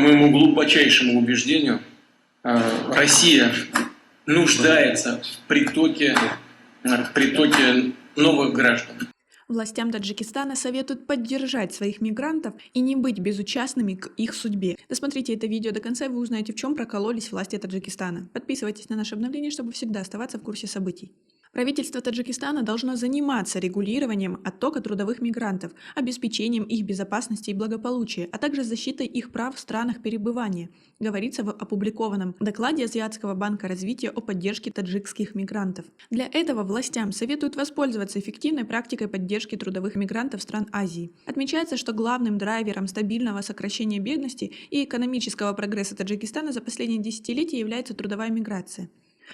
моему глубочайшему убеждению, Россия нуждается в притоке новых граждан. Властям Таджикистана советуют поддержать своих мигрантов и не быть безучастными к их судьбе. Досмотрите это видео до конца, и вы узнаете, в чем прокололись власти Таджикистана. Подписывайтесь на наше обновление, чтобы всегда оставаться в курсе событий. Правительство Таджикистана должно заниматься регулированием оттока трудовых мигрантов, обеспечением их безопасности и благополучия, а также защитой их прав в странах перебывания, говорится в опубликованном докладе Азиатского банка развития о поддержке таджикских мигрантов. Для этого властям советуют воспользоваться эффективной практикой поддержки трудовых мигрантов стран Азии. Отмечается, что главным драйвером стабильного сокращения бедности и экономического прогресса Таджикистана за последние десятилетия является трудовая миграция.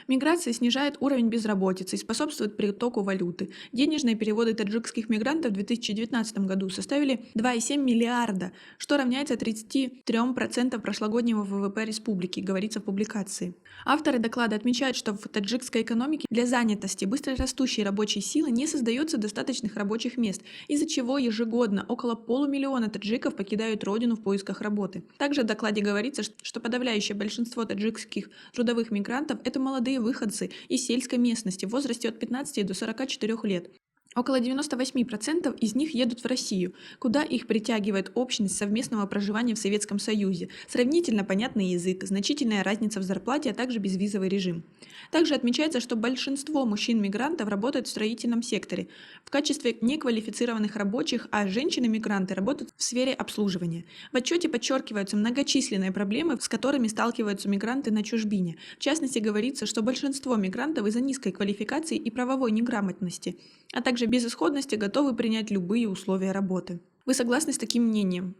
Миграция снижает уровень безработицы и способствует притоку валюты. Денежные переводы таджикских мигрантов в 2019 году составили 2,7 миллиарда, что равняется 33% прошлогоднего ВВП республики, говорится в публикации. Авторы доклада отмечают, что в таджикской экономике для занятости быстро растущей рабочей силы не создается достаточных рабочих мест, из-за чего ежегодно около полумиллиона таджиков покидают родину в поисках работы. Также в докладе говорится, что подавляющее большинство таджикских трудовых мигрантов – это молодые выходцы из сельской местности в возрасте от 15 до 44 лет. Около 98% из них едут в Россию, куда их притягивает общность совместного проживания в Советском Союзе, сравнительно понятный язык, значительная разница в зарплате, а также безвизовый режим. Также отмечается, что большинство мужчин-мигрантов работают в строительном секторе в качестве неквалифицированных рабочих, а женщины-мигранты работают в сфере обслуживания. В отчете подчеркиваются многочисленные проблемы, с которыми сталкиваются мигранты на чужбине. В частности, говорится, что большинство мигрантов из-за низкой квалификации и правовой неграмотности, а также безысходности готовы принять любые условия работы. Вы согласны с таким мнением?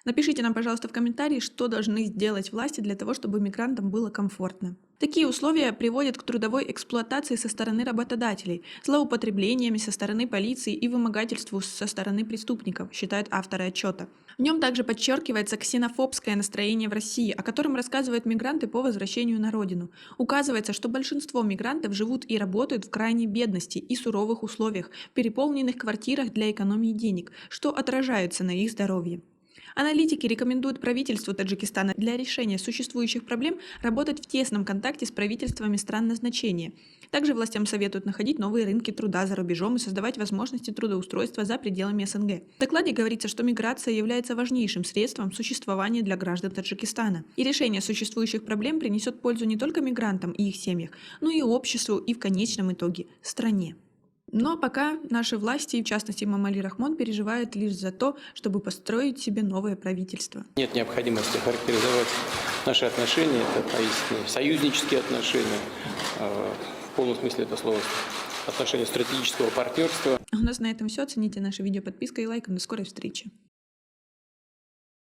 Напишите нам, пожалуйста, в комментарии, что должны сделать власти для того, чтобы мигрантам было комфортно. Такие условия приводят к трудовой эксплуатации со стороны работодателей, злоупотреблениями со стороны полиции и вымогательству со стороны преступников, считают авторы отчета. В нем также подчеркивается ксенофобское настроение в России, о котором рассказывают мигранты по возвращению на родину. Указывается, что большинство мигрантов живут и работают в крайней бедности и суровых условиях, в переполненных квартирах для экономии денег, что отражается на их здоровье. Аналитики рекомендуют правительству Таджикистана для решения существующих проблем работать в тесном контакте с правительствами стран назначения. Также властям советуют находить новые рынки труда за рубежом и создавать возможности трудоустройства за пределами СНГ. В докладе говорится, что миграция является важнейшим средством существования для граждан Таджикистана. И решение существующих проблем принесет пользу не только мигрантам и их семьях, но и обществу и в конечном итоге стране. Но пока наши власти, в частности Эмомали Рахмон, переживают лишь за то, чтобы построить себе новое правительство. Нет необходимости характеризовать наши отношения, это поистине союзнические отношения, в полном смысле этого слова, отношения стратегического партнерства. У нас на этом все. Оцените наше видео подпиской и лайком. До скорой встречи.